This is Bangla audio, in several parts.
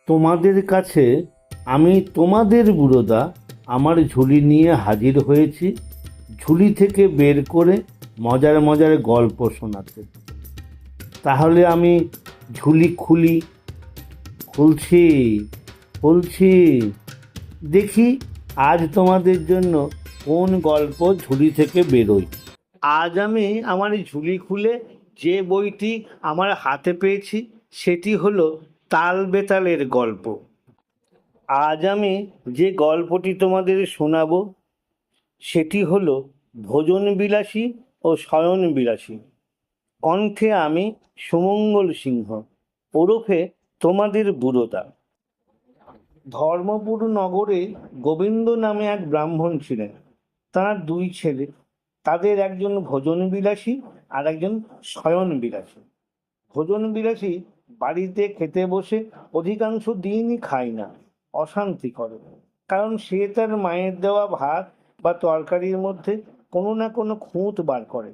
তোমাদের কাছে আমি তোমাদের বুড়োদা আমার ঝুলি নিয়ে হাজির হয়েছি, ঝুলি থেকে বের করে মজার মজার গল্প শোনাতে। তাহলে আমি ঝুলি খুলছি খুলছি, দেখি আজ তোমাদের জন্য কোন গল্প ঝুলি থেকে বেরোয়। আজ আমি আমার ঝুলি খুলে যে বইটি আমার হাতে পেয়েছি সেটি হলো তাল বেতালের গল্প। আজ আমি যে গল্পটি তোমাদের শোনাবো সেটি হলো ভোজন বিলাসী ও শয়ন বিলাসী। কণ্ঠে আমি সুমঙ্গল সিংহ, ওরফে তোমাদের বুড়োদা। ধর্মপুর নগরে গোবিন্দ নামে এক ব্রাহ্মণ ছিলেন। তার দুই ছেলে, তাদের একজন ভোজন বিলাসী আর একজন শয়ন বিলাসী। ভোজন বিলাসী বাড়িতে খেতে বসে অধিকাংশ দিনই খায় না, অশান্তি করে, কারণ সে তার মায়ের দেওয়া ভাত বা তরকারির মধ্যে কোনো না কোনো খুঁত বার করে।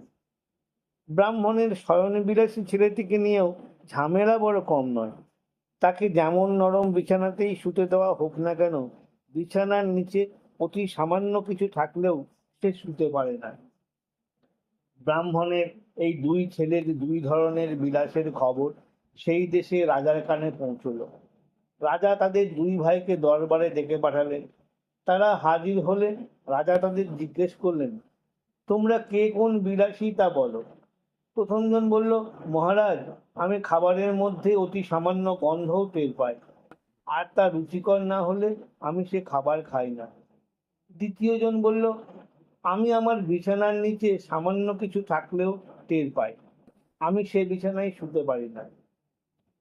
ব্রাহ্মণের শয়ন বিলাসী ছেলেটিকে নিয়েও ঝামেলা বড় কম নয়। তাকে যেমন নরম বিছানাতেই শুতে দেওয়া হোক না কেন, বিছানার নিচে অতি সামান্য কিছু থাকলেও সে শুতে পারে না। ব্রাহ্মণের এই দুই ছেলের দুই ধরনের বিলাসের খবর সেই দেশে রাজার কানে পৌঁছল। রাজা তাদের দুই ভাইকে দরবারে ডেকে পাঠালেন। তারা হাজির হলে রাজা তাদের জিজ্ঞেস করলেন, তোমরা কে কোন বিলাসী তা বলো। প্রথমজন বলল, মহারাজ, আমি খাবারের মধ্যে অতি সামান্য গন্ধও টের পাই, আর তা রুচিকর না হলে আমি সে খাবার খাই না। দ্বিতীয় জন বলল, আমি আমার বিছানার নিচে সামান্য কিছু থাকলেও টের পাই, আমি সে বিছানায় শুতে পারি না।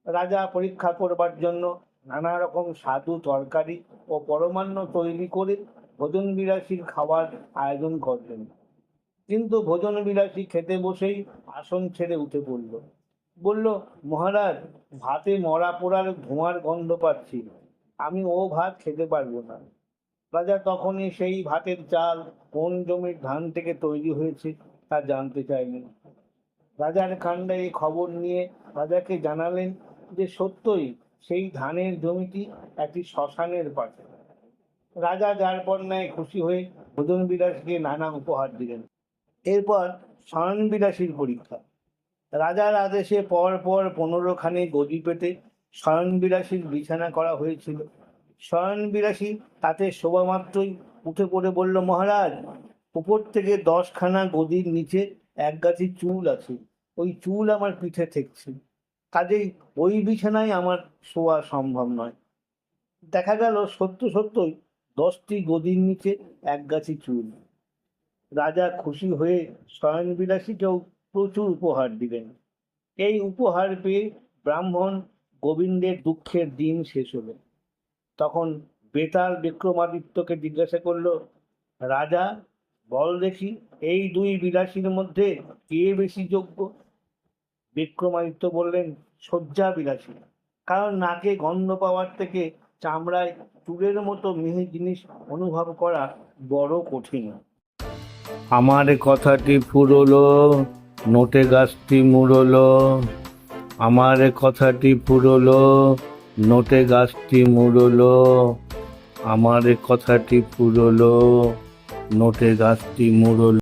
রাজা পরীক্ষা করবার জন্য নানা রকম স্বাদু তরকারি ও পরমান্ন তৈরি করে ভোজন বিলাসীর খাবার আয়োজন করলেন। কিন্তু ভোজন বিলাসী খেতে বসেই আসন ছেড়ে উঠে পড়ল। বলল, মহারাজ, ভাতে মরা পোড়ার ধোঁয়ার গন্ধ পাচ্ছি, আমি ও ভাত খেতে পারবো না। রাজা তখনই সেই ভাতের চাল কোন জমির ধান থেকে তৈরি হয়েছে তা জানতে চাইলেন। রাজার কাণ্ডে এই খবর নিয়ে রাজাকে জানালেন যে সত্যই সেই ধানের জমিটি একটি শ্মশানের পাশে। রাজা যার পর ন্যায় খুশি হয়ে ভোজন বিলাসীকে নানা উপহার দিলেন। এরপর শয়ন বিলাসীর পরীক্ষা। রাজার আদেশে পর 15খানি গদি পেতে শয়ন বিলাসীর বিছানা করা হয়েছিল। শয়ন বিলাসী তাতে শোভা মাত্রই উঠে পড়ে বলল, মহারাজ, উপর থেকে 10খানা গদির নিচে এক গাছি চুল আছে, ওই চুল আমার পিঠে ঠেকছে, কাজেই ওই বিছানায় আমার শোয়া সম্ভব নয়। দেখা গেল সত্যই 10টি গদির নিচে এক গাছি চুল। রাজা খুশি হয়ে শয়ন বিলাসীকেও প্রচুর উপহার দিলেন। এই উপহার পেয়ে ব্রাহ্মণ গোবিন্দের দুঃখের দিন শেষ হলো। তখন বেতাল বিক্রমাদিত্যকে জিজ্ঞাসা করল, রাজা, বল দেখি এই দুই বিলাসীর মধ্যে কে বেশি যোগ্য? বিক্রমাদিত্য বললেন, শয্যা বিলাসী, কারণ নাকে গন্ধ পাওয়ার থেকে চামড়ায় চুলের মতো মিহি জিনিস অনুভব করা বড় কঠিন। আমার কথাটি ফুরলো, নোটে গাছটি মুড়লো। আমার কথাটি ফুরলো, নোটে গাছটি মুড়লো। আমার কথাটি ফুরলো, নোটে গাছটি মুড়লো।